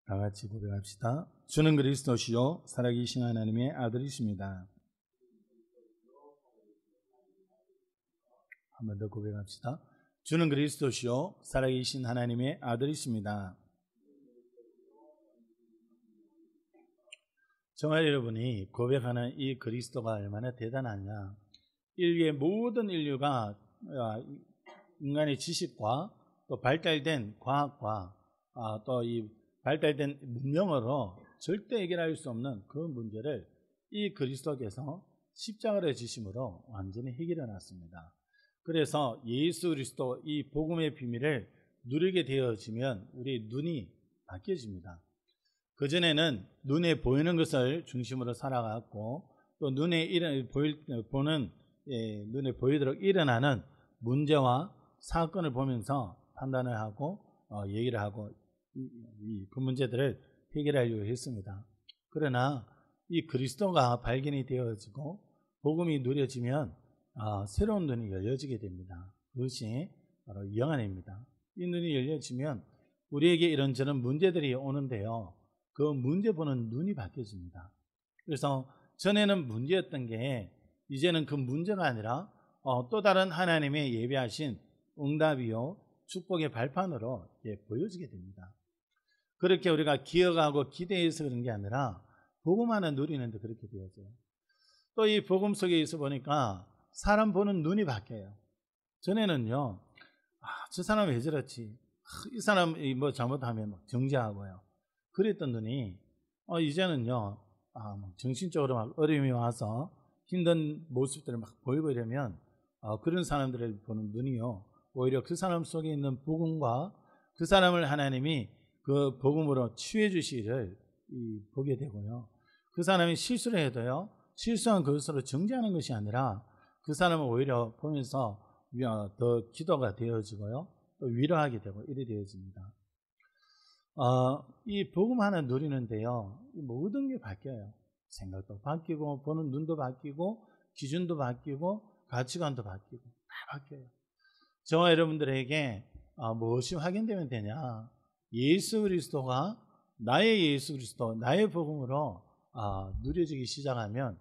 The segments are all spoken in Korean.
다 같이 고백합시다. 주는 그리스도시요 살아계신 하나님의 아들이십니다. 한 번 더 고백합시다. 주는 그리스도시요 살아계신 하나님의 아들이십니다. 정말 여러분이 고백하는 이 그리스도가 얼마나 대단하냐. 인류의 모든 인류가 인간의 지식과 또 발달된 과학과 또 이 발달된 문명으로 절대 해결할 수 없는 그 문제를 이 그리스도께서 십자가를 지심으로 완전히 해결해 놨습니다. 그래서 예수 그리스도 이 복음의 비밀을 누리게 되어지면 우리 눈이 바뀌어집니다. 그전에는 눈에 보이는 것을 중심으로 살아갔고 또 눈에 눈에 보이도록 일어나는 문제와 사건을 보면서 판단을 하고 얘기를 하고 그 문제들을 해결하려고 했습니다. 그러나 이 그리스도가 발견이 되어지고 복음이 누려지면 새로운 눈이 열려지게 됩니다. 그것이 바로 영안입니다. 이 눈이 열려지면 우리에게 이런저런 문제들이 오는데요. 그 문제 보는 눈이 바뀌어집니다. 그래서 전에는 문제였던 게 이제는 그 문제가 아니라 또 다른 하나님의 예비하신 응답이요 축복의 발판으로 보여지게 됩니다. 그렇게 우리가 기억하고 기대해서 그런 게 아니라 복음 하나 누리는데 그렇게 되어져요. 또 이 복음 속에 있어 보니까 사람 보는 눈이 바뀌어요. 전에는요, 저 사람은 왜 저렇지? 이 사람이 뭐 잘못하면 막 정죄하고요. 그랬던 눈이 이제는요, 정신적으로 막 어려움이 와서 힘든 모습들을 막 보이고 이러면 그런 사람들을 보는 눈이요, 오히려 그 사람 속에 있는 복음과 그 사람을 하나님이 그 복음으로 치유해 주시기를 보게 되고요. 그 사람이 실수를 해도요, 실수한 그것으로 정죄하는 것이 아니라 그 사람을 오히려 보면서 더 기도가 되어지고요, 또 위로하게 되고 이래 되어집니다. 이 복음 하나 누리는데요, 모든 게 바뀌어요. 생각도 바뀌고 보는 눈도 바뀌고 기준도 바뀌고 가치관도 바뀌고 다 바뀌어요. 저와 여러분들에게 무엇이 확인되면 되냐? 예수 그리스도가 나의 예수 그리스도, 나의 복음으로 누려지기 시작하면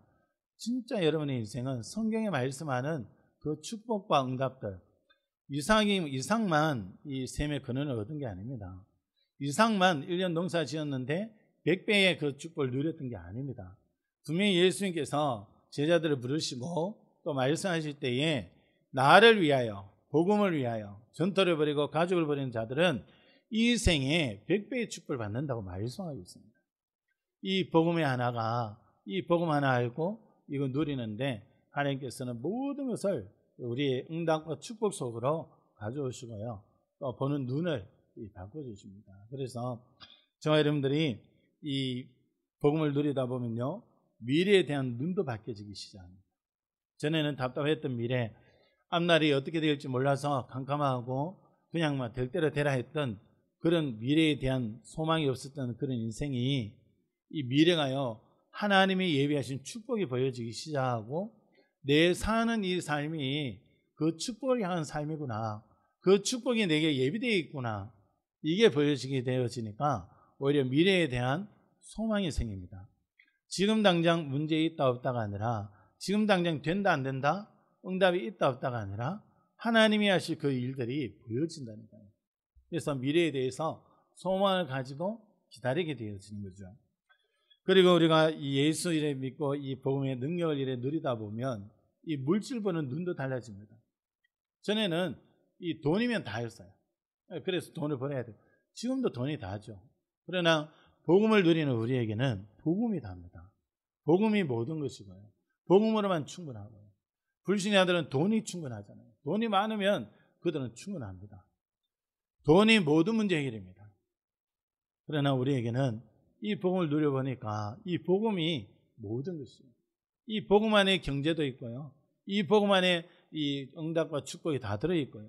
진짜 여러분의 인생은 성경에 말씀하는 그 축복과 응답들, 이상만 이 셈의 근원을 얻은 게 아닙니다. 이상만 1년 농사 지었는데 100배의 그 축복을 누렸던 게 아닙니다. 분명히 예수님께서 제자들을 부르시고 또 말씀하실 때에 나를 위하여, 복음을 위하여 전토를 벌이고 가족을 버리는 자들은 이 생에 100배의 축복을 받는다고 말씀하고 있습니다. 이 복음 하나 알고 이거 누리는데 하나님께서는 모든 것을 우리의 응답과 축복 속으로 가져오시고요, 또 보는 눈을 바꿔주십니다. 그래서 저와 여러분들이 이 복음을 누리다 보면요, 미래에 대한 눈도 바뀌어지기 시작합니다. 전에는 답답했던 미래, 앞날이 어떻게 될지 몰라서 캄캄하고 그냥 될 대로 되라 했던 그런 미래에 대한 소망이 없었던 그런 인생이, 이 미래가요 하나님이 예비하신 축복이 보여지기 시작하고 내 사는 이 삶이 그 축복을 향한 삶이구나, 그 축복이 내게 예비되어 있구나, 이게 보여지게 되어지니까 오히려 미래에 대한 소망이 생깁니다. 지금 당장 문제 있다 없다가 아니라 지금 당장 된다 안 된다, 응답이 있다 없다가 아니라 하나님이 하실 그 일들이 보여진다니까요. 그래서 미래에 대해서 소망을 가지고 기다리게 되어지는 거죠. 그리고 우리가 이 예수 이래 믿고 이 복음의 능력을 이래 누리다 보면 이 물질 보는 눈도 달라집니다. 전에는 이 돈이면 다였어요. 그래서 돈을 벌어야 돼요. 지금도 돈이 다죠. 그러나 복음을 누리는 우리에게는 복음이 답니다. 복음이 모든 것이고요, 복음으로만 충분하고요. 불신의 아들은 돈이 충분하잖아요. 돈이 많으면 그들은 충분합니다. 돈이 모든 문제 해결입니다. 그러나 우리에게는 이 복음을 누려보니까 이 복음이 모든 것이에요. 이 복음 안에 경제도 있고요, 이 복음 안에 이 응답과 축복이 다 들어있고요,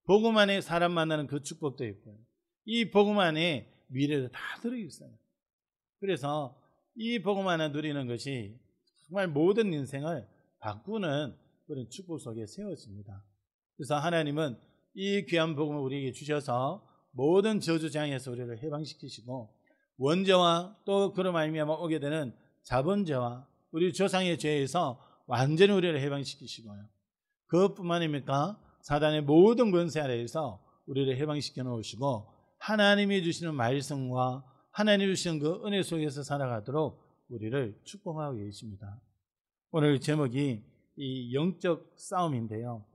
복음 안에 사람 만나는 그 축복도 있고요, 이 복음 안에 미래도 다 들어있어요. 그래서 이 복음 하나 누리는 것이 정말 모든 인생을 바꾸는 그런 축복 속에 세워집니다. 그래서 하나님은 이 귀한 복음을 우리에게 주셔서 모든 저주장에서 우리를 해방시키시고 원죄와 또 그로 말미암아 오게 되는 자본죄와 우리 조상의 죄에서 완전히 우리를 해방시키시고요. 그것뿐만 아닙니까? 사단의 모든 권세 아래에서 우리를 해방시켜 놓으시고 하나님이 주시는 말씀과 하나님이 주시는 그 은혜 속에서 살아가도록 우리를 축복하고 계십니다. 오늘 제목이 이 영적 싸움인데요.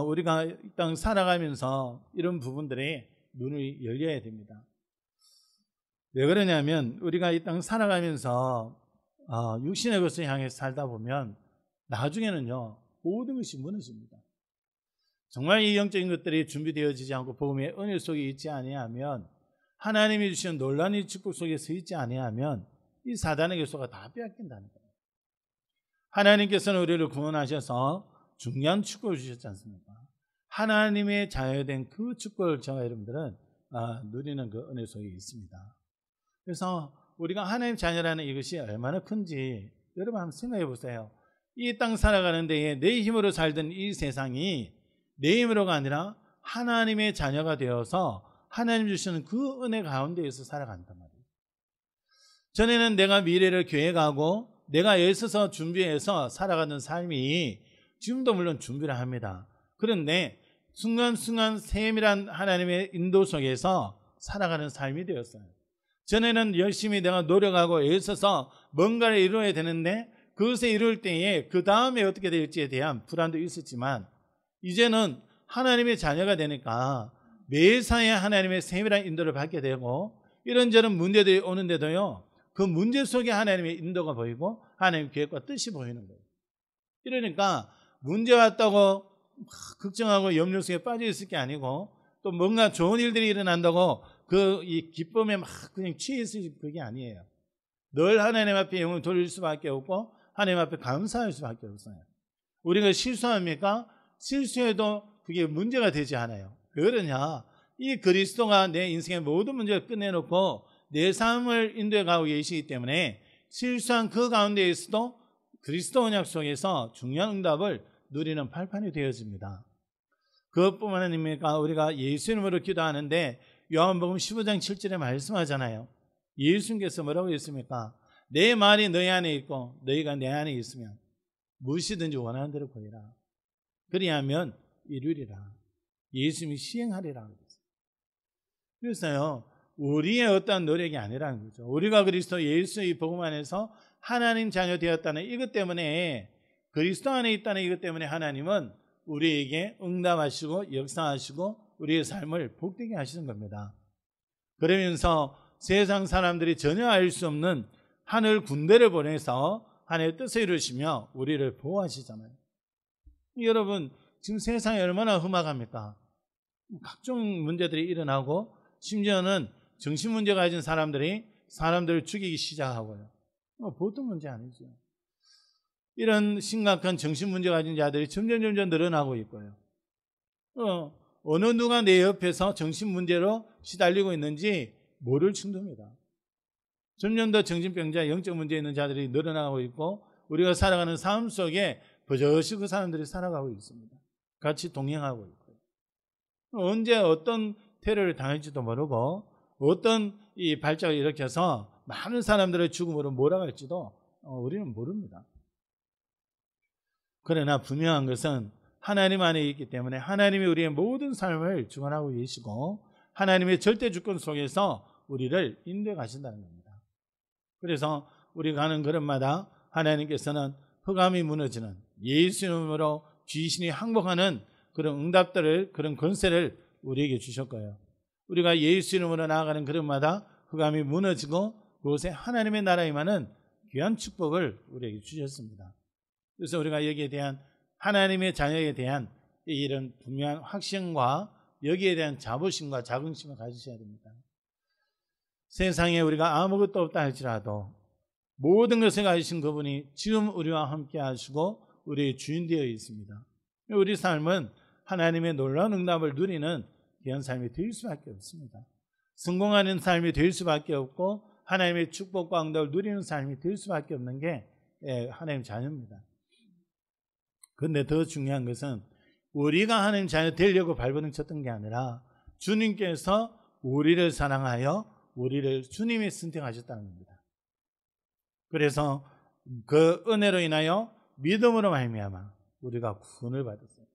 우리가 이 땅 살아가면서 이런 부분들에 눈이 열려야 됩니다. 왜 그러냐면 우리가 이 땅 살아가면서 육신의 것을 향해 살다 보면 나중에는요 모든 것이 무너집니다. 정말 이 영적인 것들이 준비되어지지 않고 복음의 은혜 속에 있지 아니하면, 하나님이 주시는 놀라운 축복 속에 서 있지 아니하면 이 사단의 결소가 다 빼앗긴다는 거예요. 하나님께서는 우리를 구원하셔서 중요한 축복을 주셨지 않습니까? 하나님의 자녀된 그 축복을 저와 여러분들은 누리는 그 은혜 속에 있습니다. 그래서 우리가 하나님 자녀라는 이것이 얼마나 큰지 여러분 한번 생각해 보세요. 이 땅 살아가는 데에 내 힘으로 살던 이 세상이 내 힘으로가 아니라 하나님의 자녀가 되어서 하나님 주시는 그 은혜 가운데에서 살아간단 말이에요. 전에는 내가 미래를 계획하고 내가 애써서 준비해서 살아가는 삶이 지금도 물론 준비를 합니다. 그런데 순간순간 세밀한 하나님의 인도 속에서 살아가는 삶이 되었어요. 전에는 열심히 내가 노력하고 애써서 뭔가를 이루어야 되는데 그것을 이룰 때에 그 다음에 어떻게 될지에 대한 불안도 있었지만 이제는 하나님의 자녀가 되니까 매사에 하나님의 세밀한 인도를 받게 되고 이런저런 문제들이 오는데도요 그 문제 속에 하나님의 인도가 보이고 하나님의 계획과 뜻이 보이는 거예요. 이러니까 문제 왔다고 걱정하고 염려 속에 빠져 있을 게 아니고 또 뭔가 좋은 일들이 일어난다고 그 이 기쁨에 막 그냥 취해 있을 그게 아니에요. 늘 하나님 앞에 영을 돌릴 수밖에 없고 하나님 앞에 감사할 수밖에 없어요. 우리가 실수합니까? 실수해도 그게 문제가 되지 않아요. 왜 그러냐? 이 그리스도가 내 인생의 모든 문제를 끝내놓고 내 삶을 인도해 가고 계시기 때문에 실수한 그 가운데에서도 그리스도 언약 속에서 중요한 응답을 누리는 발판이 되어집니다. 그것뿐만 아닙니까? 우리가 예수 이름으로 기도하는데 요한복음 15장 7절에 말씀하잖아요. 예수님께서 뭐라고 했습니까? 내 말이 너희 안에 있고 너희가 내 안에 있으면 무엇이든지 원하는 대로 구해라. 그리하면 이루리라. 예수님이 시행하리라. 그래서요 우리의 어떠한 노력이 아니라는 거죠. 우리가 그리스도 예수의 복음 안에서 하나님 자녀 되었다는 이것 때문에, 그리스도 안에 있다는 이것 때문에 하나님은 우리에게 응답하시고 역사하시고 우리의 삶을 복되게 하시는 겁니다. 그러면서 세상 사람들이 전혀 알 수 없는 하늘 군대를 보내서 하나님의 뜻을 이루시며 우리를 보호하시잖아요. 여러분 지금 세상이 얼마나 험악합니까? 각종 문제들이 일어나고 심지어는 정신문제가 가진 사람들이 사람들을 죽이기 시작하고요. 보통 문제 아니죠. 이런 심각한 정신문제가 가진 자들이 점점 늘어나고 있고요. 어느 누가 내 옆에서 정신문제로 시달리고 있는지 모를 정도입니다. 점점 더 정신병자, 영적 문제 있는 자들이 늘어나고 있고 우리가 살아가는 삶 속에 버젓이 그 사람들이 살아가고 있습니다. 같이 동행하고 있고요. 언제 어떤 테러를 당할지도 모르고 어떤 이 발작을 일으켜서 많은 사람들의 죽음으로 몰아갈지도 우리는 모릅니다. 그러나 분명한 것은 하나님 안에 있기 때문에 하나님이 우리의 모든 삶을 주관하고 계시고 하나님의 절대 주권 속에서 우리를 인도해 가신다는 겁니다. 그래서 우리가 가는 걸음마다 하나님께서는 흑암이 무너지는 예수 이름으로 귀신이 항복하는 그런 응답들을, 그런 권세를 우리에게 주셨고요. 우리가 예수 이름으로 나아가는 걸음마다 흑암이 무너지고 그곳에 하나님의 나라에 임하는 귀한 축복을 우리에게 주셨습니다. 그래서 우리가 여기에 대한 하나님의 자녀에 대한 이런 분명한 확신과 여기에 대한 자부심과 자긍심을 가지셔야 됩니다. 세상에 우리가 아무것도 없다 할지라도 모든 것을 가지신 그분이 지금 우리와 함께 하시고 우리의 주인 되어 있습니다. 우리 삶은 하나님의 놀라운 응답을 누리는 귀한 삶이 될 수밖에 없습니다. 성공하는 삶이 될 수밖에 없고 하나님의 축복과 응답을 누리는 삶이 될 수밖에 없는 게 하나님 자녀입니다. 그런데 더 중요한 것은 우리가 하나님 자녀 되려고 발버둥 쳤던 게 아니라 주님께서 우리를 사랑하여 우리를 주님이 선택하셨다는 겁니다. 그래서 그 은혜로 인하여 믿음으로 말미암아 우리가 구원을 받았어요.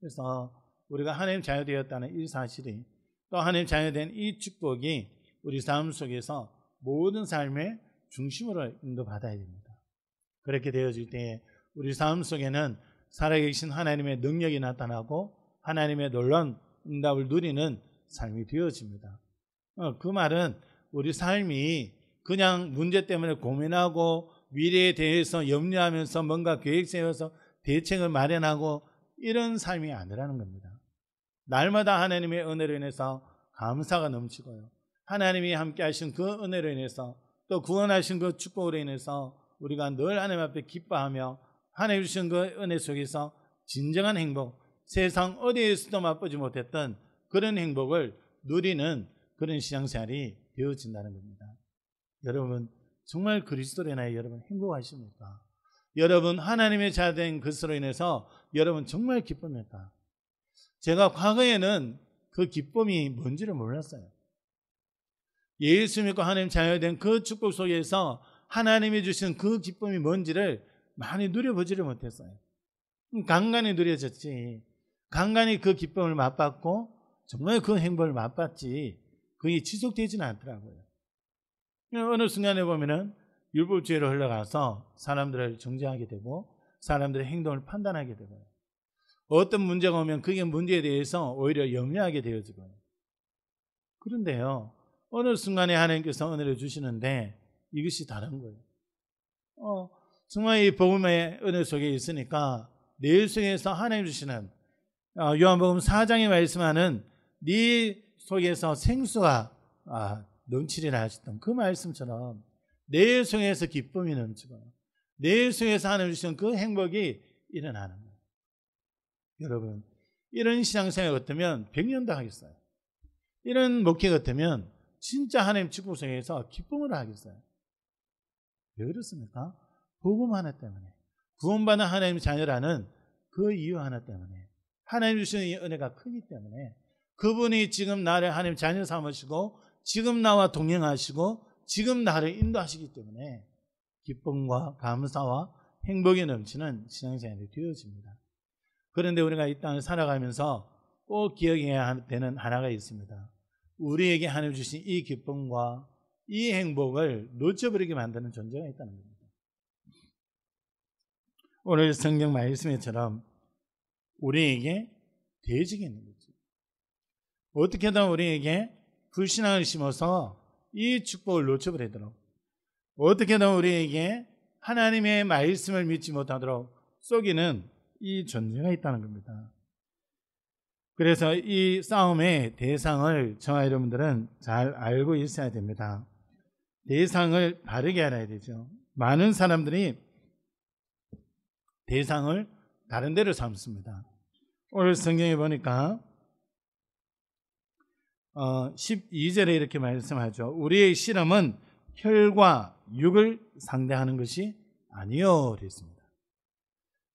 그래서 우리가 하나님 자녀 되었다는 이 사실이, 또 하나님 자녀 된 이 축복이 우리 삶 속에서 모든 삶의 중심으로 인도받아야 됩니다. 그렇게 되어질 때에 우리 삶 속에는 살아계신 하나님의 능력이 나타나고 하나님의 놀라운 응답을 누리는 삶이 되어집니다. 그 말은 우리 삶이 그냥 문제 때문에 고민하고 미래에 대해서 염려하면서 뭔가 계획 세워서 대책을 마련하고 이런 삶이 아니라는 겁니다. 날마다 하나님의 은혜로 인해서 감사가 넘치고요, 하나님이 함께 하신 그 은혜로 인해서 또 구원하신 그 축복으로 인해서 우리가 늘 하나님 앞에 기뻐하며 하나님 주신 그 은혜 속에서 진정한 행복, 세상 어디에서도 맛보지 못했던 그런 행복을 누리는 그런 신앙생활이 되어진다는 겁니다. 여러분 정말 그리스도로 인하여 여러분 행복하십니까? 여러분 하나님의 자된 것으로 인해서 여러분 정말 기쁩니까? 제가 과거에는 그 기쁨이 뭔지를 몰랐어요. 예수 믿고 하나님 자녀된 그 축복 속에서 하나님이 주신 그 기쁨이 뭔지를 많이 누려보지를 못했어요. 간간히 누려졌지, 간간히 그 기쁨을 맛봤고 정말 그 행복을 맛봤지 그게 지속되지는 않더라고요. 어느 순간에 보면은 율법주의로 흘러가서 사람들을 정죄하게 되고 사람들의 행동을 판단하게 되고요, 어떤 문제가 오면 그게 문제에 대해서 오히려 염려하게 되어지고요. 그런데요, 어느 순간에 하나님께서 은혜를 주시는데 이것이 다른 거예요. 정말 이 복음의 은혜 속에 있으니까 내 속에서 하나님 주시는 요한복음 4장에 말씀하는 네 속에서 생수가 넘치리라 하셨던 그 말씀처럼 내 속에서 기쁨이 넘치고 내 속에서 하나님 주시는 그 행복이 일어나는 거예요. 여러분 이런 신앙생활 같으면 100년도 하겠어요. 이런 목회 같으면 진짜 하나님 축복 속에서 기쁨으로 하겠어요. 왜 그렇습니까? 복음 하나 때문에, 구원받은 하나님 자녀라는 그 이유 하나 때문에, 하나님 주시는 이 은혜가 크기 때문에, 그분이 지금 나를 하나님 자녀 삼으시고 지금 나와 동행하시고 지금 나를 인도하시기 때문에 기쁨과 감사와 행복이 넘치는 신앙생활이 되어집니다. 그런데 우리가 이 땅을 살아가면서 꼭 기억해야 되는 하나가 있습니다. 우리에게 하나님 주신 이 기쁨과 이 행복을 놓쳐버리게 만드는 존재가 있다는 겁니다. 오늘 성경 말씀처럼 우리에게 대적이 있는 거죠. 어떻게든 우리에게 불신앙을 심어서 이 축복을 놓쳐버리도록, 어떻게든 우리에게 하나님의 말씀을 믿지 못하도록 속이는 이 존재가 있다는 겁니다. 그래서 이 싸움의 대상을 저와 여러분들은 잘 알고 있어야 됩니다. 대상을 바르게 알아야 되죠. 많은 사람들이 대상을 다른 데로 삼습니다. 오늘 성경에 보니까 12절에 이렇게 말씀하죠. 우리의 실험은 혈과 육을 상대하는 것이 아니요 그랬습니다.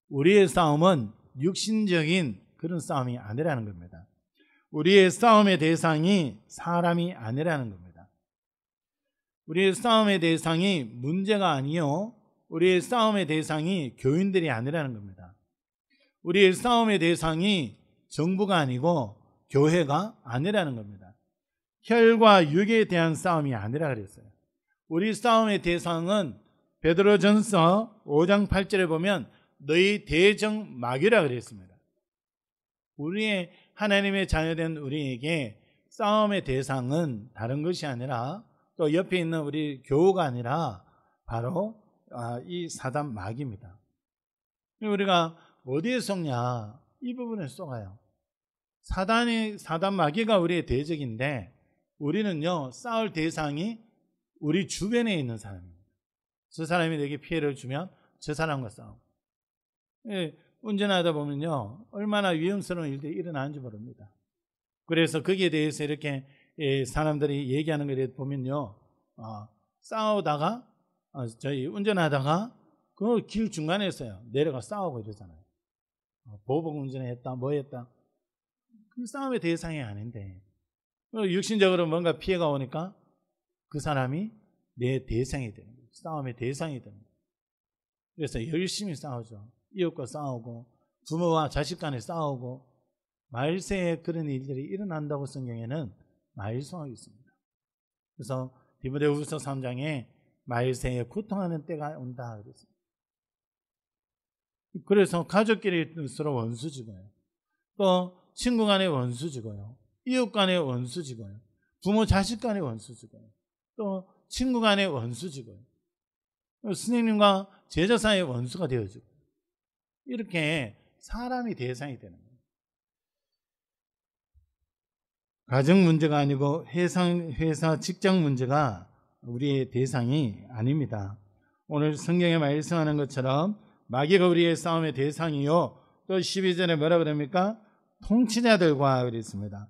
우리의 싸움은 육신적인 그런 싸움이 아니라는 겁니다. 우리의 싸움의 대상이 사람이 아니라는 겁니다. 우리의 싸움의 대상이 문제가 아니요, 우리의 싸움의 대상이 교인들이 아니라는 겁니다. 우리의 싸움의 대상이 정부가 아니고 교회가 아니라는 겁니다. 혈과 육에 대한 싸움이 아니라 그랬어요. 우리 싸움의 대상은 베드로전서 5장 8절에 보면 너희 대적 마귀라 그랬습니다. 우리의 하나님의 자녀된 우리에게 싸움의 대상은 다른 것이 아니라 또 옆에 있는 우리 교우가 아니라 바로 이 사단 마귀입니다. 우리가 어디에 속냐? 이 부분에 속아요. 사단 마귀가 우리의 대적인데 우리는요 싸울 대상이 우리 주변에 있는 사람입니다. 저 사람이 내게 피해를 주면 저 사람과 싸우고, 운전하다 보면요 얼마나 위험스러운 일들이 일어나는지 모릅니다. 그래서 거기에 대해서 이렇게 사람들이 얘기하는 것에 보면요 싸우다가 저희 운전하다가 그 길 중간에서요 내려가 싸우고 이러잖아요. 보복 운전했다 뭐 했다. 그 싸움의 대상이 아닌데 육신적으로 뭔가 피해가 오니까 그 사람이 내 대상이 되는 거예요. 싸움의 대상이 되는 거예요. 그래서 열심히 싸우죠. 이웃과 싸우고 부모와 자식 간에 싸우고 말세에 그런 일들이 일어난다고 성경에는 말씀하고 있습니다. 그래서 디모데후서 3장에 말세에 고통하는 때가 온다 그랬습니다. 그래서 가족끼리 서로 원수지고요. 또 친구 간에 원수지고요. 이웃 간에 원수지고요. 부모 자식 간에 원수지고요. 또 친구 간에 원수지고요. 스님과 제자 사이의 원수가 되어지고 이렇게 사람이 대상이 되는 거예요. 가정 문제가 아니고 회사 직장 문제가 우리의 대상이 아닙니다. 오늘 성경에 말씀하는 것처럼 마귀가 우리의 싸움의 대상이요. 또 12절에 뭐라 그럽니까? 통치자들과 그랬습니다.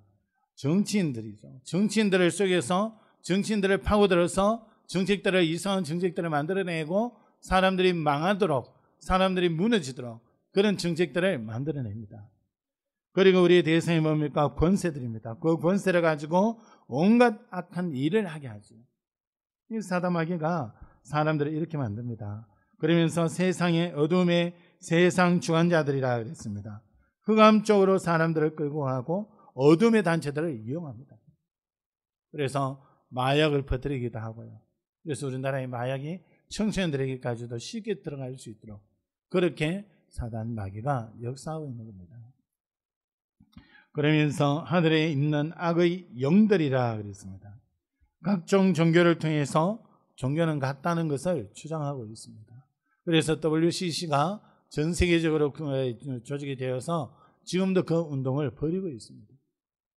정치인들이죠. 정치인들을 속여서 정치인들을 파고들어서 정책들을 이상한 정책들을 만들어내고 사람들이 망하도록 사람들이 무너지도록 그런 정책들을 만들어냅니다. 그리고 우리의 대상이 뭡니까? 권세들입니다. 그 권세를 가지고 온갖 악한 일을 하게 하죠. 이 사단 마귀가 사람들을 이렇게 만듭니다. 그러면서 세상의 어둠의 세상 주관자들이라 그랬습니다. 흑암 쪽으로 사람들을 끌고 가고 어둠의 단체들을 이용합니다. 그래서 마약을 퍼뜨리기도 하고요. 그래서 우리나라의 마약이 청소년들에게까지도 쉽게 들어갈 수 있도록 그렇게 사단 마귀가 역사하고 있는 겁니다. 그러면서 하늘에 있는 악의 영들이라 그랬습니다. 각종 종교를 통해서 종교는 같다는 것을 주장하고 있습니다. 그래서 WCC가 전 세계적으로 조직이 되어서 지금도 그 운동을 벌이고 있습니다.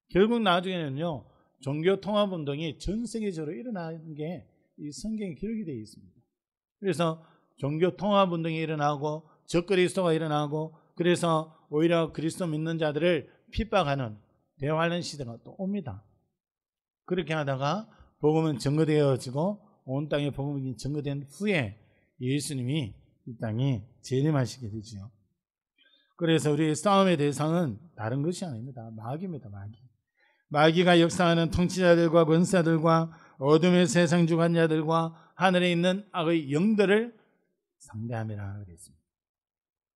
결국 나중에는요, 종교 통합 운동이 전 세계적으로 일어나는 게 이 성경에 기록이 되어 있습니다. 그래서 종교 통합 운동이 일어나고 적그리스도가 일어나고 그래서 오히려 그리스도 믿는 자들을 핍박하는 대환란 시대가 또 옵니다. 그렇게 하다가 복음은 증거되어지고 온 땅에 복음이 증거된 후에 예수님이 이 땅에 재림하시게 되지요. 그래서 우리의 싸움의 대상은 다른 것이 아닙니다. 마귀입니다. 마귀가 역사하는 통치자들과 권사들과 어둠의 세상 주관자들과 하늘에 있는 악의 영들을 상대함이라 그랬습니다.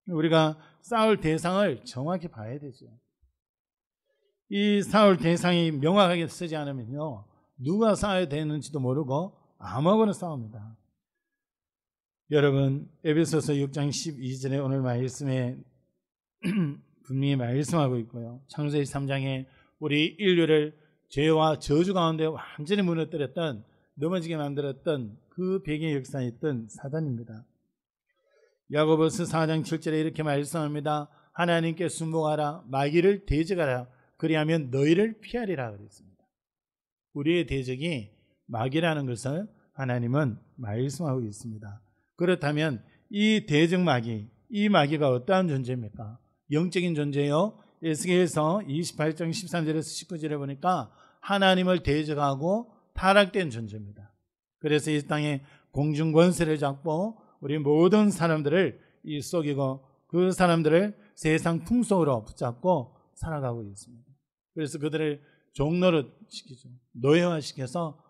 우리가 싸울 대상을 정확히 봐야 되죠. 이 싸울 대상이 명확하게 쓰지 않으면요, 누가 싸워야 되는지도 모르고 아무거나 싸웁니다. 여러분, 에베소서 6장 12절에 오늘 말씀에 분명히 말씀하고 있고요. 창세기 3장에 우리 인류를 죄와 저주 가운데 완전히 무너뜨렸던, 넘어지게 만들었던 그 배경의 역사에 있던 사단입니다. 야고보서 4장 7절에 이렇게 말씀합니다. 하나님께 순복하라, 마귀를 대적하라, 그리하면 너희를 피하리라 그랬습니다. 우리의 대적이 마귀라는 것을 하나님은 말씀하고 있습니다. 그렇다면 이 대적 마귀, 이 마귀가 어떠한 존재입니까? 영적인 존재요. 에스겔서 28장 13절에서 19절에 보니까 하나님을 대적하고 타락된 존재입니다. 그래서 이 땅에 공중 권세를 잡고 우리 모든 사람들을 속이고 그 사람들을 세상 풍속으로 붙잡고 살아가고 있습니다. 그래서 그들을 종노릇 시키죠. 노예화시켜서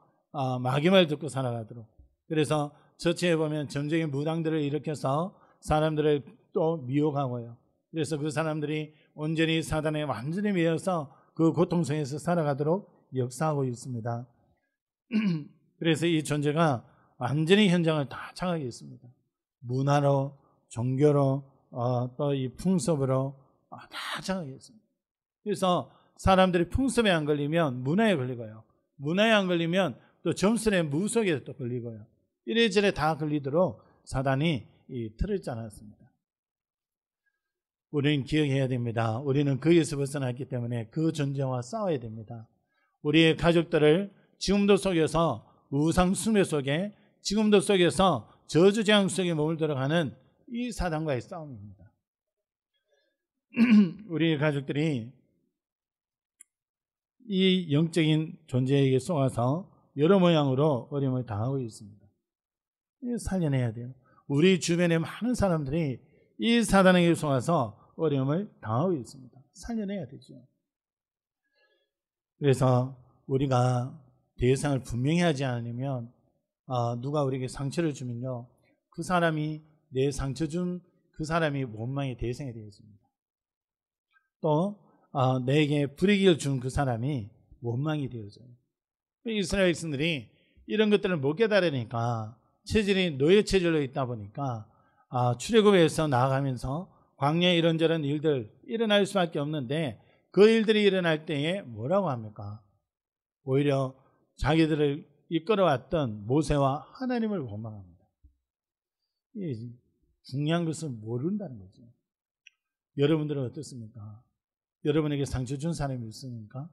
마귀 말 듣고 살아가도록. 그래서 처치에 보면 전쟁의 무당들을 일으켜서 사람들을 또 미혹하고요. 그래서 그 사람들이 온전히 사단에 완전히 매여서 그 고통 속에서 살아가도록 역사하고 있습니다. 그래서 이 존재가 완전히 현장을 다 장악하고 있습니다. 문화로, 종교로, 또 이 풍습으로 다 장악하고 있습니다. 그래서 사람들이 풍습에 안 걸리면 문화에 걸리고요. 문화에 안 걸리면 또 점술의 무속에 또 걸리고요. 이래저래 다 걸리도록 사단이 이 틀을 짜놨습니다. 우리는 기억해야 됩니다. 우리는 거기에서 벗어났기 때문에 그 존재와 싸워야 됩니다. 우리의 가족들을 지금도 속여서 우상 숭배 속에, 지금도 속여서 저주재앙 속에 머물들어가는 이 사단과의 싸움입니다. 우리의 가족들이 이 영적인 존재에게 속아서 여러 모양으로 어려움을 당하고 있습니다. 살려내야 돼요. 우리 주변에 많은 사람들이 이 사단에게 속아서 어려움을 당하고 있습니다. 살려내야 되죠. 그래서 우리가 대상을 분명히 하지 않으면 누가 우리에게 상처를 주면요, 그 사람이 내 상처 준 그 사람이 원망의 대상이 되어집니다. 또 내게 불이익을 준 그 사람이 원망이 되어져요. 이스라엘 백성들이 이런 것들을 못 깨달으니까 체질이 노예 체질로 있다 보니까 출애굽에서 나아가면서 광야에 이런저런 일들 일어날 수밖에 없는데, 그 일들이 일어날 때에 뭐라고 합니까? 오히려 자기들을 이끌어왔던 모세와 하나님을 원망합니다. 중요한 것을 모른다는 거죠. 여러분들은 어떻습니까? 여러분에게 상처 준 사람이 있습니까?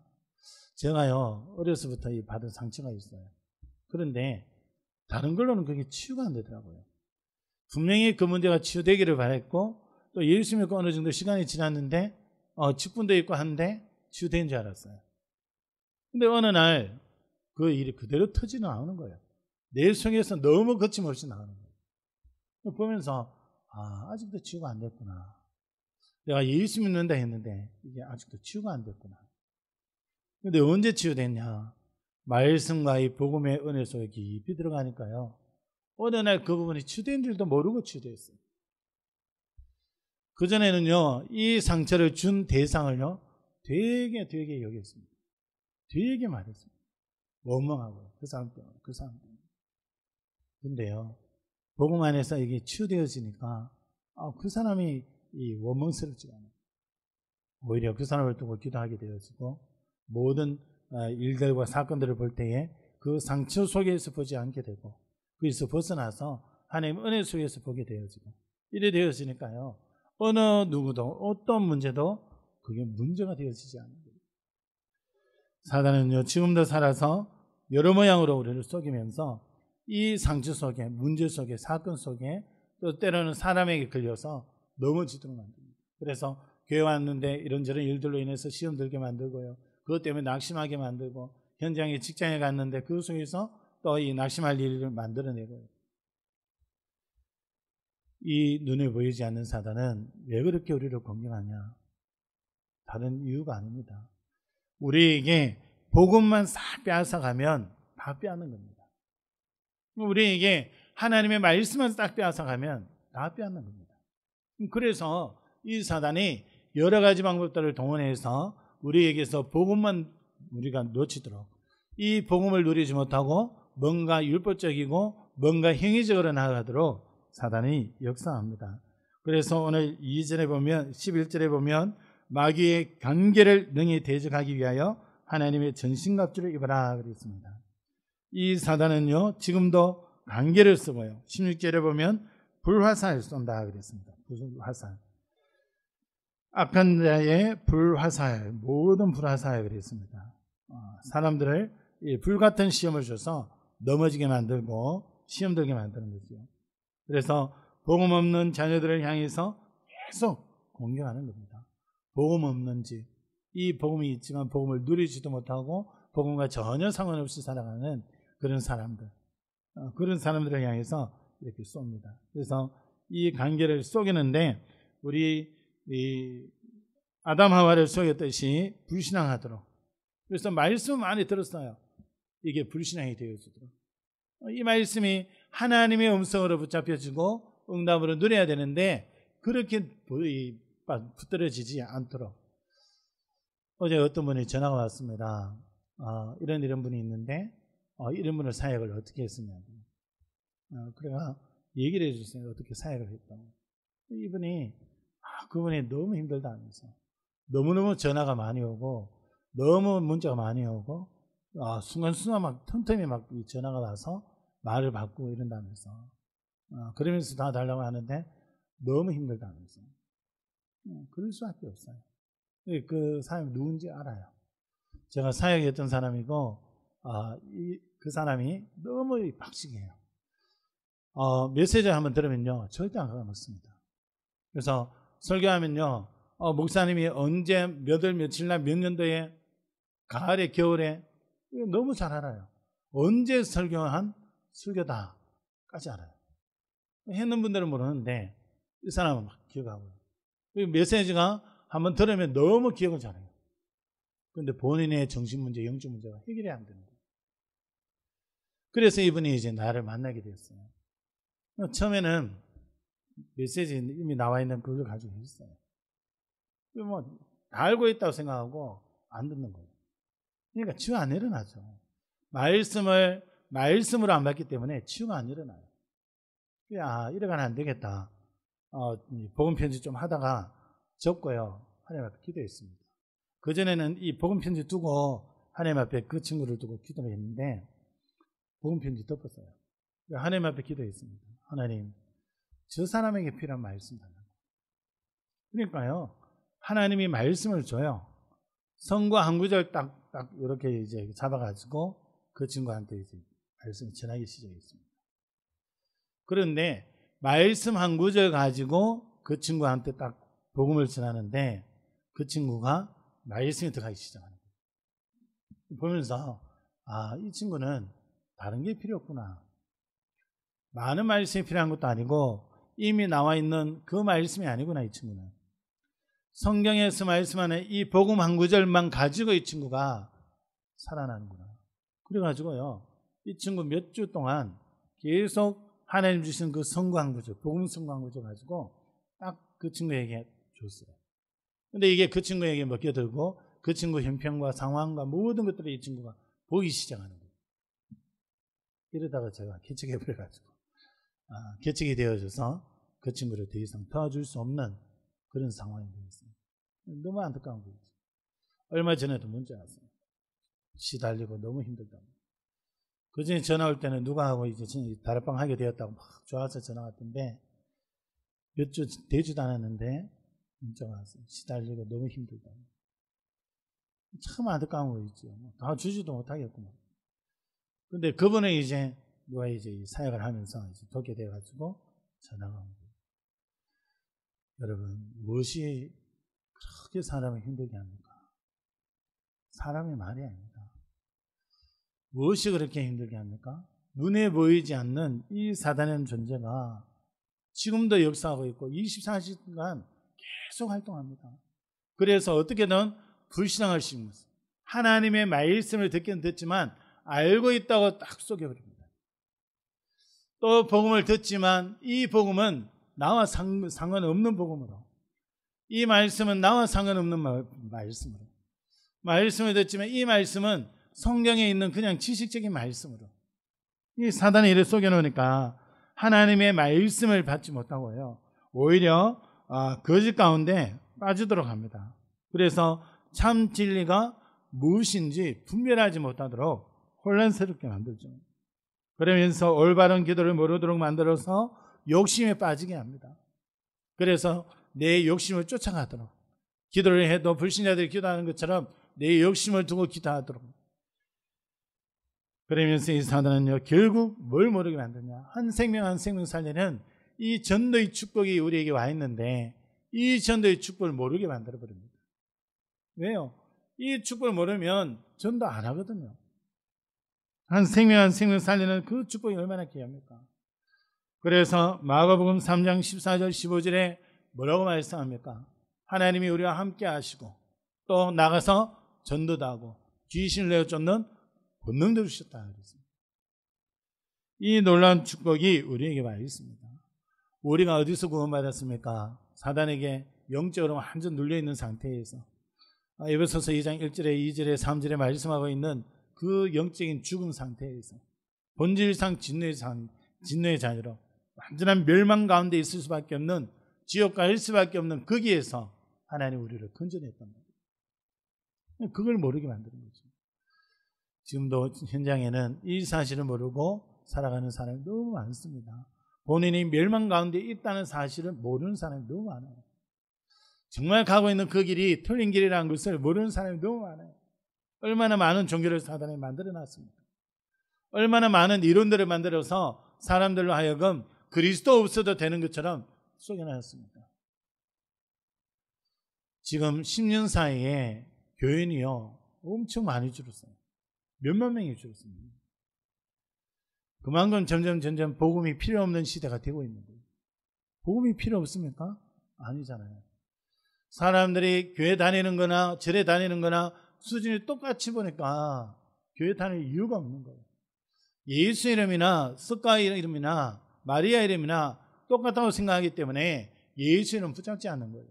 제가요, 어려서부터 받은 상처가 있어요. 그런데 다른 걸로는 그게 치유가 안 되더라고요. 분명히 그 문제가 치유되기를 바랬고, 또 예수 믿고 어느 정도 시간이 지났는데 직분도 있고 한데 치유된 줄 알았어요. 근데 어느 날 그 일이 그대로 터지는 나오는 거예요. 내 속에서 너무 거침없이 나오는 거예요. 보면서 아직도 치유가 안 됐구나. 내가 예수 믿는다 했는데 이게 아직도 치유가 안 됐구나. 근데 언제 치유됐냐? 말씀과 이 복음의 은혜 속에 깊이 들어가니까요, 어느 날 그 부분이 치유된 줄도 모르고 치유됐어요. 그전에는요, 이 상처를 준 대상을요, 되게 여겼습니다. 되게 말했습니다. 원망하고요. 그 사람 때문에. 근데요, 복음 안에서 이게 치유되어지니까 그 사람이 원망스럽지가 않아요. 오히려 그 사람을 두고 기도하게 되어지고, 모든 일들과 사건들을 볼 때에 그 상처 속에서 보지 않게 되고, 거기서 벗어나서 하나님 은혜 속에서 보게 되어지고, 이래 되어지니까요, 어느 누구도 어떤 문제도 그게 문제가 되어지지 않는 거예요. 사단은요, 지금도 살아서 여러 모양으로 우리를 속이면서 이 상처 속에, 문제 속에, 사건 속에, 또 때로는 사람에게 걸려서 넘어지도록 만듭니다. 그래서 교회 왔는데 이런저런 일들로 인해서 시험 들게 만들고요, 그것 때문에 낙심하게 만들고, 현장에 직장에 갔는데 그 속에서 또 이 낙심할 일을 만들어내고요. 이 눈에 보이지 않는 사단은 왜 그렇게 우리를 공격하냐? 다른 이유가 아닙니다. 우리에게 복음만 싹 빼앗아가면 다 빼앗는 겁니다. 우리에게 하나님의 말씀만 싹 빼앗아가면 다 빼앗는 겁니다. 그래서 이 사단이 여러 가지 방법들을 동원해서 우리에게서 복음만 우리가 놓치도록, 이 복음을 누리지 못하고 뭔가 율법적이고 뭔가 행위적으로 나아가도록 사단이 역사합니다. 그래서 오늘 2절에 보면, 11절에 보면 마귀의 관계를 능히 대적하기 위하여 하나님의 전신갑주를 입어라 그랬습니다. 이 사단은요, 지금도 관계를 쓰고요, 16절에 보면 불화살 쏜다 그랬습니다. 불화살, 악한 자의 불화살, 모든 불화살 그랬습니다. 사람들을 불같은 시험을 줘서 넘어지게 만들고 시험 들게 만드는 거죠. 그래서 복음 없는 자녀들을 향해서 계속 공격하는 겁니다. 복음 없는 집, 이 복음이 있지만 복음을 누리지도 못하고 복음과 전혀 상관없이 살아가는 그런 사람들, 그런 사람들을 향해서 이렇게 쏩니다. 그래서 이 관계를 속이는데, 우리 아담 하와를 속였듯이 불신앙하도록, 그래서 말씀 많이 들었어요. 이게 불신앙이 되어지도록, 이 말씀이 하나님의 음성으로 붙잡혀지고 응답으로 누려야 되는데 그렇게 붙들어지지 않도록. 어제 어떤 분이 전화가 왔습니다. 이런 분이 있는데 이런 분을 사역을 어떻게 했으냐고. 그래가 얘기를 해줬어요. 어떻게 사역을 했다고. 이분이 그분이 너무 힘들다면서, 너무너무 전화가 많이 오고 너무 문자가 많이 오고 순간순간 막 틈틈이 막 전화가 와서 말을 바꾸고 이런다면서, 그러면서 다 달라고 하는데 너무 힘들다면서. 그럴 수밖에 없어요. 그 사람이 누군지 알아요. 제가 사역했던 사람이고 그 사람이 너무 박식해요. 메시지를 한번 들으면요 절대 안 까먹습니다. 그래서 설교하면요 목사님이 언제 몇 월 며칠 날 몇 년도에 가을에 겨울에 너무 잘 알아요. 언제 설교한 설교다까지 알아요. 했는 분들은 모르는데 이 사람은 막 기억하고요. 메시지가 한번 들으면 너무 기억을 잘해요. 그런데 본인의 정신 문제, 영적 문제가 해결이 안 되는 거예요. 그래서 이분이 이제 나를 만나게 되었어요. 처음에는 메시지 이미 나와 있는 그걸 가지고 했어요. 뭐 다 알고 있다고 생각하고 안 듣는 거예요. 그러니까 치유가 안 일어나죠. 말씀으로 안 받기 때문에 치유가 안 일어나요. 이래가면 안 되겠다. 복음 편지 좀 하다가 접고요. 하나님 앞에 기도했습니다. 그전에는 이 복음 편지 두고 하나님 앞에 그 친구를 두고 기도를 했는데 복음 편지 덮었어요. 하나님 앞에 기도했습니다. 하나님, 저 사람에게 필요한 말씀 달라고. 그러니까요, 하나님이 말씀을 줘요. 성구 한 구절 딱 이렇게 이제 잡아가지고 그 친구한테 이제 말씀을 전하기 시작했습니다. 그런데 말씀 한 구절 가지고 그 친구한테 딱 복음을 전하는데 그 친구가 말씀이 들어가기 시작하는 거예요. 보면서 이 친구는 다른 게 필요 없구나. 많은 말씀이 필요한 것도 아니고 이미 나와 있는 그 말씀이 아니구나. 이 친구는 성경에서 말씀하는 이 복음 한 구절만 가지고 이 친구가 살아나는구나. 그래가지고요, 이 친구 몇 주 동안 계속 하나님 주신 그 성구 한 구절, 복음 성구 한 구절 가지고 딱 그 친구에게 줬어요. 근데 이게 그 친구에게 먹혀들고 그 친구 형편과 상황과 모든 것들을 이 친구가 보기 시작하는 거예요. 이러다가 제가 개척해버려가지고 개척이 되어져서 그 친구를 더 이상 도와줄 수 없는 그런 상황이 되었어요. 너무 안타까운 거죠. 얼마 전에도 문자 왔어요. 시달리고 너무 힘들다고. 그 전에 전화 올 때는 누가 하고 이제 다락방 하게 되었다고 막 좋아서 전화 왔던데 몇 주 되지도 않았는데 문자가 왔어요. 시달리고 너무 힘들다고. 참 안타까운 거 있죠. 다 주지도 못하겠구만. 근데 그분은 이제 누가 이제 사역을 하면서 이제 돕게 돼가지고 전화가 온 거예요. 여러분, 무엇이 그렇게 사람을 힘들게 합니까? 사람의 말이 아닙니다. 무엇이 그렇게 힘들게 합니까? 눈에 보이지 않는 이 사단의 존재가 지금도 역사하고 있고 24시간 계속 활동합니다. 그래서 어떻게든 불신앙을 심었어요. 하나님의 말씀을 듣긴 듣지만 알고 있다고 딱 속여버립니다. 또 복음을 듣지만 이 복음은 나와 상관없는 복음으로, 이 말씀은 나와 상관없는 말씀으로, 말씀을 듣지만 이 말씀은 성경에 있는 그냥 지식적인 말씀으로, 이 사단이 이를 속여놓으니까 하나님의 말씀을 받지 못하고 해요. 오히려 거짓 가운데 빠지도록 합니다. 그래서 참 진리가 무엇인지 분별하지 못하도록 혼란스럽게 만들죠. 그러면서 올바른 기도를 모르도록 만들어서 욕심에 빠지게 합니다. 그래서 내 욕심을 쫓아가도록, 기도를 해도 불신자들이 기도하는 것처럼 내 욕심을 두고 기도하도록. 그러면서 이 사단은요, 결국 뭘 모르게 만드냐, 한 생명 한 생명 살리는 이 전도의 축복이 우리에게 와 있는데 이 전도의 축복을 모르게 만들어버립니다. 왜요? 이 축복을 모르면 전도 안 하거든요. 한 생명 한 생명 살리는 그 축복이 얼마나 귀합니까? 그래서 마가복음 3장 14절 15절에 뭐라고 말씀합니까? 하나님이 우리와 함께 하시고 또 나가서 전도도 하고 귀신을 내어 쫓는 본능들을 주셨다 그랬습니다. 이 놀라운 축복이 우리에게 와 있습니다. 우리가 어디서 구원받았습니까? 사단에게 영적으로 완전 눌려있는 상태에서 에베소서 2장 1절에 2절에 3절에 말씀하고 있는 그 영적인 죽은 상태에서 본질상 진노의 자녀로 완전한 멸망 가운데 있을 수밖에 없는, 지옥 갈 수밖에 없는 거기에서 하나님 우리를 건져냈단 말이에요. 그걸 모르게 만드는 거죠. 지금도 현장에는 이 사실을 모르고 살아가는 사람이 너무 많습니다. 본인이 멸망 가운데 있다는 사실을 모르는 사람이 너무 많아요. 정말 가고 있는 그 길이 틀린 길이라는 것을 모르는 사람이 너무 많아요. 얼마나 많은 종교를 사단이 만들어놨습니까? 얼마나 많은 이론들을 만들어서 사람들로 하여금 그리스도 없어도 되는 것처럼 속여놨습니까? 지금 10년 사이에 교인이요 엄청 많이 줄었어요. 몇만 명이 줄었습니다. 그만큼 점점 복음이 필요 없는 시대가 되고 있는 거예요. 복음이 필요 없습니까? 아니잖아요. 사람들이 교회 다니는 거나 절에 다니는 거나 수준이 똑같이 보니까 교회 다닐 이유가 없는 거예요. 예수 이름이나 스가 이름이나 마리아 이름이나 똑같다고 생각하기 때문에 예수 이름 붙잡지 않는 거예요.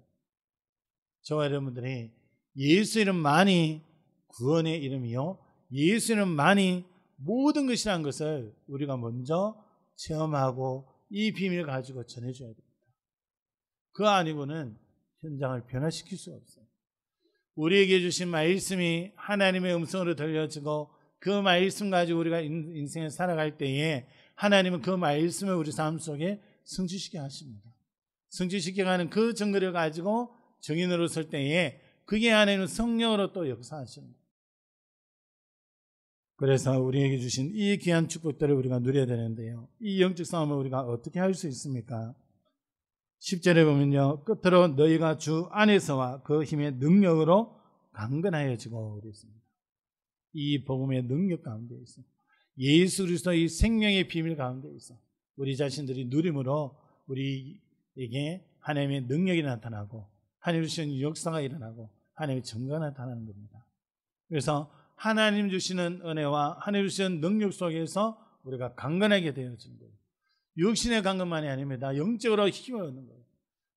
저와 여러분들이 예수 이름만이 구원의 이름이요, 예수 이름만이 모든 것이라는 것을 우리가 먼저 체험하고 이 비밀을 가지고 전해줘야 됩니다. 그거 아니고는 현장을 변화시킬 수가 없어요. 우리에게 주신 말씀이 하나님의 음성으로 들려지고 그 말씀 가지고 우리가 인생을 살아갈 때에 하나님은 그 말씀을 우리 삶 속에 성취시키게 하십니다. 성취시키게 하는 그 증거를 가지고 증인으로 설 때에 그게 하나님은 성령으로 또 역사하시는 거예요. 그래서 우리에게 주신 이 귀한 축복들을 우리가 누려야 되는데요, 이 영적 싸움을 우리가 어떻게 할 수 있습니까? 10절에 보면요, 끝으로 너희가 주 안에서와 그 힘의 능력으로 강건하여지고 그랬습니다. 이 복음의 능력 가운데 있어, 예수 그리스도의 생명의 비밀 가운데 있어 우리 자신들이 누림으로 우리에게 하나님의 능력이 나타나고 하나님 주시는 역사가 일어나고 하나님의 증거가 나타나는 겁니다. 그래서 하나님 주시는 은혜와 하나님 주시는 능력 속에서 우리가 강건하게 되어진 거예요. 육신의 강건만이 아닙니다. 영적으로 힘을 얻는 거예요.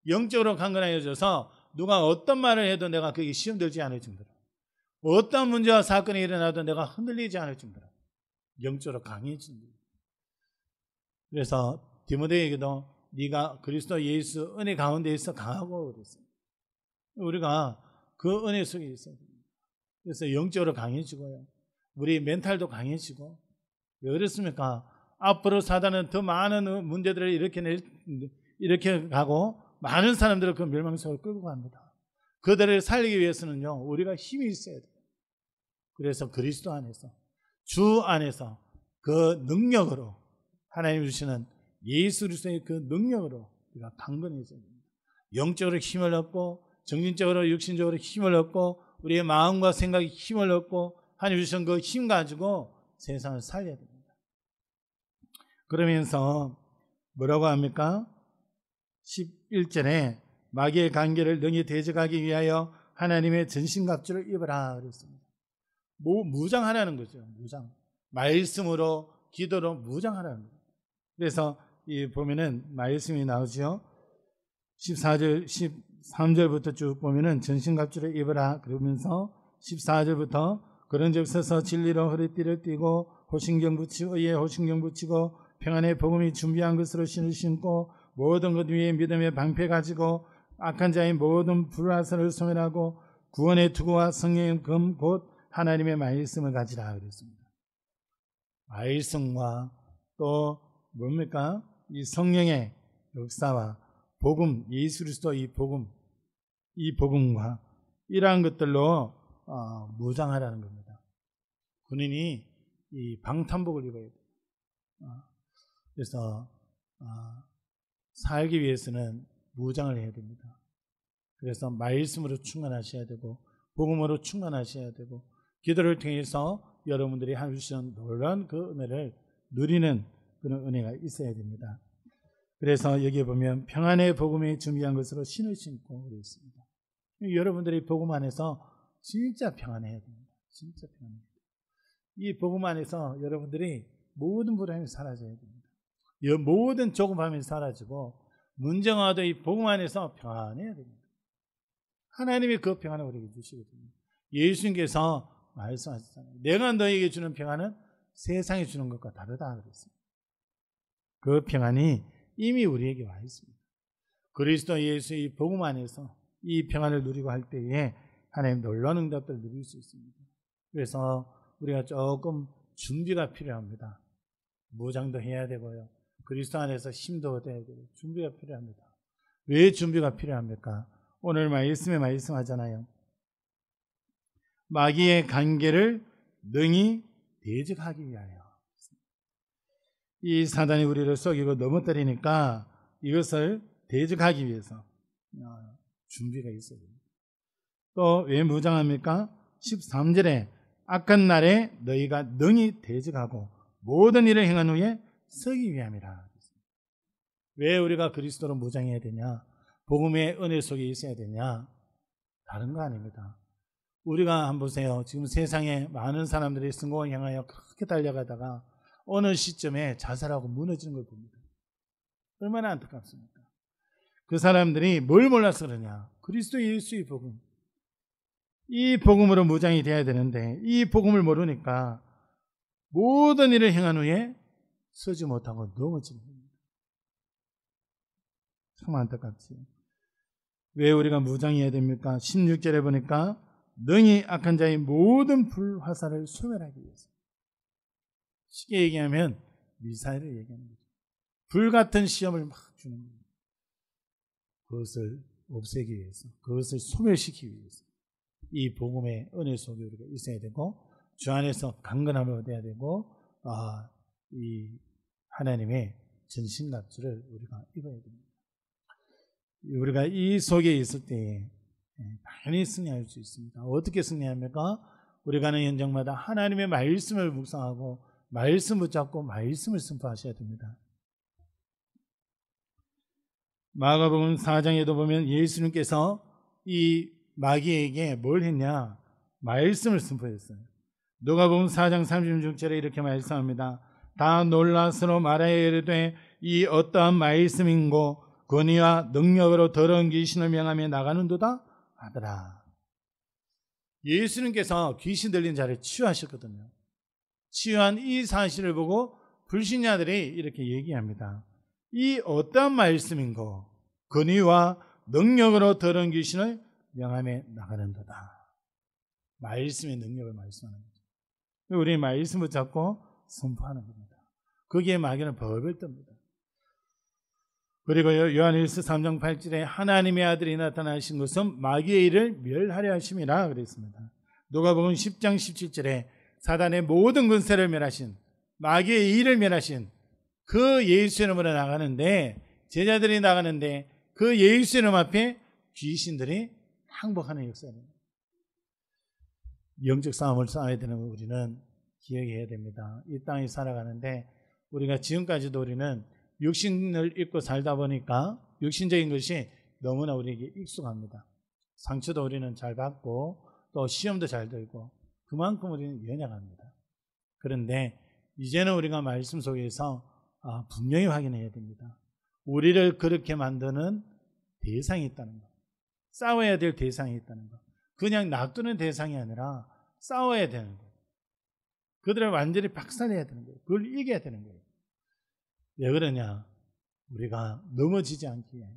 영적으로 강건해져서 누가 어떤 말을 해도 내가 그게 시험 들지 않을 정도로, 어떤 문제와 사건이 일어나도 내가 흔들리지 않을 정도로 영적으로 강해진 거예요. 그래서 디모데에게도 네가 그리스도 예수 은혜 가운데 있어 강하고 그랬어요. 우리가 그 은혜 속에 있어야 됩니다. 그래서 영적으로 강해지고요, 우리 멘탈도 강해지고. 왜 그렇습니까? 앞으로 사단은 더 많은 문제들을 이렇게 가고 많은 사람들을 그 멸망 속으로 끌고 갑니다. 그들을 살리기 위해서는요, 우리가 힘이 있어야 돼요. 그래서 그리스도 안에서, 주 안에서 그 능력으로, 하나님 주시는 예수 그리스도의 그 능력으로 우리가 강건해져야 됩니다. 영적으로 힘을 얻고 정신적으로 육신적으로 힘을 얻고 우리의 마음과 생각에 힘을 얻고 하나님 주신 그 힘 가지고 세상을 살려야 됩니다. 그러면서 뭐라고 합니까? 11절에 마귀의 관계를 능히 대적하기 위하여 하나님의 전신갑주를 입으라 그랬습니다. 무장하라는 거죠. 무장. 말씀으로, 기도로 무장하라는 거예요. 그래서 이 보면은 말씀이 나오죠. 14절, 13절부터 쭉 보면은 전신갑주를 입으라 그러면서 14절부터 그런즉 서서 진리로 허리띠를 띠고 호신경 붙이고 의에 호신경 붙이고 평안의 복음이 준비한 것으로 신을 신고 모든 것 위에 믿음의 방패 가지고 악한 자의 모든 불화설을 소멸하고 구원의 투구와 성령의 금 곧 하나님의 말씀을 가지라 그랬습니다. 말씀과 또 뭡니까? 이 성령의 역사와 복음, 예수 그리스도 이 복음과 이러한 것들로 무장하라는 겁니다. 군인이 이 방탄복을 입어야 돼요. 그래서 살기 위해서는 무장을 해야 됩니다. 그래서 말씀으로 충만하셔야 되고 복음으로 충만하셔야 되고 기도를 통해서 여러분들이 할 수 있는 놀라운 그 은혜를 누리는 그런 은혜가 있어야 됩니다. 그래서 여기에 보면 평안의 복음이 준비한 것으로 신을 신고 그랬습니다. 여러분들이 복음 안에서 진짜 평안해야 됩니다. 진짜 평안해야 됩니다. 이 복음 안에서 여러분들이 모든 불안이 사라져야 됩니다. 모든 조급함이 사라지고 문제가 와도 이 복음 안에서 평안해야 됩니다. 하나님이 그 평안을 우리에게 주시거든요. 예수님께서 말씀하셨잖아요. 내가 너에게 주는 평안은 세상이 주는 것과 다르다 그랬습니다. 그 평안이 이미 우리에게 와 있습니다. 그리스도 예수의 복음 안에서 이 평안을 누리고 할 때에 하나님 놀라운 응답들을 누릴 수 있습니다. 그래서 우리가 조금 준비가 필요합니다. 무장도 해야 되고요. 그리스도 안에서 힘도 얻어야 되고 준비가 필요합니다. 왜 준비가 필요합니까? 오늘 말씀에 말씀하잖아요. 마귀의 관계를 능히 대적하기 위하여. 이 사단이 우리를 속이고 넘어뜨리니까 이것을 대적하기 위해서 준비가 있어야 됩니다. 또 왜 무장합니까? 13절에 악한 날에 너희가 능히 대적하고 모든 일을 행한 후에 서기 위함이라. 왜 우리가 그리스도로 무장해야 되냐? 복음의 은혜 속에 있어야 되냐? 다른 거 아닙니다. 우리가 한번 보세요. 지금 세상에 많은 사람들이 성공을 향하여 그렇게 달려가다가 어느 시점에 자살하고 무너지는 걸 봅니다. 얼마나 안타깝습니까? 그 사람들이 뭘 몰라서 그러냐? 그리스도 예수의 복음, 이 복음으로 무장이 되어야 되는데 이 복음을 모르니까 모든 일을 행한 후에 서지 못하고 넘어지는 겁니다. 참 안타깝지요. 왜 우리가 무장해야 됩니까? 16절에 보니까 능히 악한 자의 모든 불화살을 소멸하기 위해서. 쉽게 얘기하면 미사일을 얘기하는 거죠. 불같은 시험을 막 주는 거예요. 그것을 없애기 위해서, 그것을 소멸시키기 위해서 이 복음의 은혜 속에 우리가 있어야 되고 주 안에서 강건함을 얻어야 되고 이 하나님의 전신갑주를 우리가 입어야 됩니다. 우리가 이 속에 있을 때에 당연히 승리할 수 있습니다. 어떻게 승리합니까? 우리가 가는 현장마다 하나님의 말씀을 묵상하고 말씀 붙잡고 말씀을 선포하셔야 됩니다. 마가복음 4장에도 보면 예수님께서 이 마귀에게 뭘 했냐? 말씀을 선포했어요. 누가복음 4장 36절에 이렇게 말씀합니다. 다 놀라 서로 말하여 이르되 이 어떠한 말씀인고 권위와 능력으로 더러운 귀신을 명하며 나가는도다 하더라. 예수님께서 귀신 들린 자를 치유하셨거든요. 치유한 이 사실을 보고 불신자들이 이렇게 얘기합니다. 이 어떠한 말씀인고 권위와 능력으로 더러운 귀신을 명함에 나가는도다. 말씀의 능력을 말씀하는 거죠. 우리 말씀을 잡고 선포하는 겁니다. 거기에 마귀는 벌벌 떱니다. 그리고 요한일서 3장 8절에 하나님의 아들이 나타나신 것은 마귀의 일을 멸하려 하심이라 그랬습니다. 누가복음 10장 17절에 사단의 모든 군세를 멸하신, 마귀의 일을 멸하신 그 예수 이름으로 나가는데, 제자들이 나가는데 그 예수 이름 앞에 귀신들이 항복하는 역사입니다. 영적 싸움을 싸워야 되는 걸 우리는 기억해야 됩니다. 이 땅에 살아가는데 우리가 지금까지도 우리는 육신을 입고 살다 보니까 육신적인 것이 너무나 우리에게 익숙합니다. 상처도 우리는 잘 받고 또 시험도 잘 들고 그만큼 우리는 연약합니다. 그런데 이제는 우리가 말씀 속에서 분명히 확인해야 됩니다. 우리를 그렇게 만드는 대상이 있다는 것, 싸워야 될 대상이 있다는 것, 그냥 놔두는 대상이 아니라 싸워야 되는 거예요. 그들을 완전히 박살내야 되는 거예요. 그걸 이겨야 되는 거예요. 왜 그러냐? 우리가 넘어지지 않기 위하여,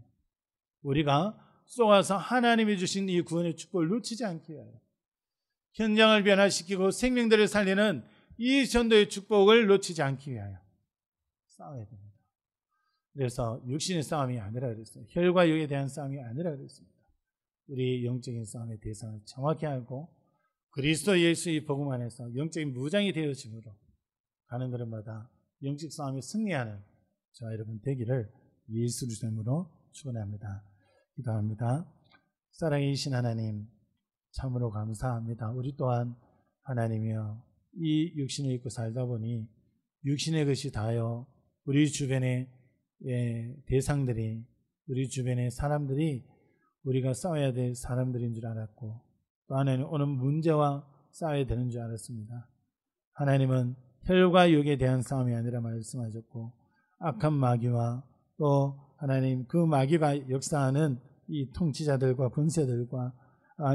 우리가 쏘아서 하나님이 주신 이 구원의 축복을 놓치지 않기 위하여, 현장을 변화시키고 생명들을 살리는 이 전도의 축복을 놓치지 않기 위하여 싸워야 됩니다. 그래서 육신의 싸움이 아니라 그랬어요. 혈과 육에 대한 싸움이 아니라 그랬습니다. 우리 영적인 싸움의 대상을 정확히 알고 그리스도 예수의 복음 안에서 영적인 무장이 되어짐으로 가는 걸음마다 영적 싸움에 승리하는 저와 여러분 되기를 예수 그리스도로 축원합니다. 기도합니다. 사랑이신 하나님, 참으로 감사합니다. 우리 또한 하나님이여 이 육신을 입고 살다 보니 육신의 것이 다요 우리 주변의 대상들이, 우리 주변의 사람들이 우리가 싸워야 될 사람들인 줄 알았고 또 하나님 오는 문제와 싸워야 되는 줄 알았습니다. 하나님은 혈과 육에 대한 싸움이 아니라 말씀하셨고 악한 마귀와 또 하나님 그 마귀가 역사하는 이 통치자들과 권세들과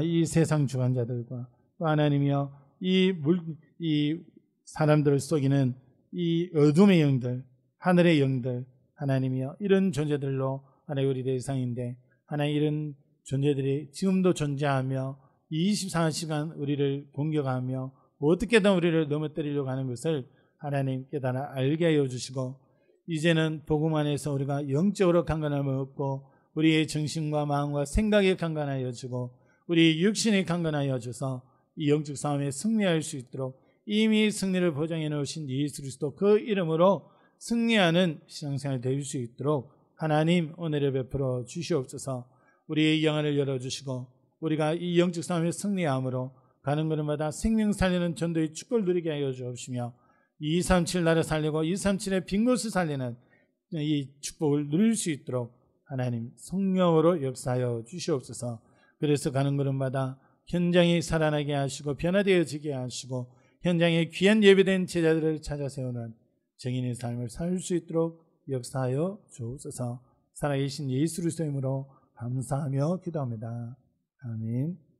이 세상 주관자들과 또 하나님이여 이 사람들을 속이는 이 어둠의 영들, 하늘의 영들, 하나님이여 이런 존재들로 하나님 우리 대상인데 하나님 이런 존재들이 지금도 존재하며 24시간 우리를 공격하며 어떻게든 우리를 넘어뜨리려고 하는 것을 하나님 깨달아 알게 하여 주시고 이제는 복음 안에서 우리가 영적으로 강건함을 얻고 우리의 정신과 마음과 생각에 강건하여 주고 우리 육신에 강건하여 줘서 이 영적 싸움에 승리할 수 있도록 이미 승리를 보장해 놓으신 예수 그리스도 그 이름으로 승리하는 신앙생활 될 수 있도록 하나님 은혜를 베풀어 주시옵소서. 우리의 영안을 열어주시고 우리가 이 영적 싸움에 승리함으로 가는 걸음마다 생명 살리는 전도의 축복을 누리게 하여 주옵시며 237 나라 살리고 237의 빈 곳을 살리는 이 축복을 누릴 수 있도록 하나님 성령으로 역사하여 주시옵소서. 그래서 가는 걸음마다 현장이 살아나게 하시고 변화되어지게 하시고 현장에 귀한 예배된 제자들을 찾아 세우는 정인의 삶을 살 수 있도록 역사하여 주옵소서. 살아계신 예수 그리스도의 이름으로 감사하며 기도합니다. 아멘.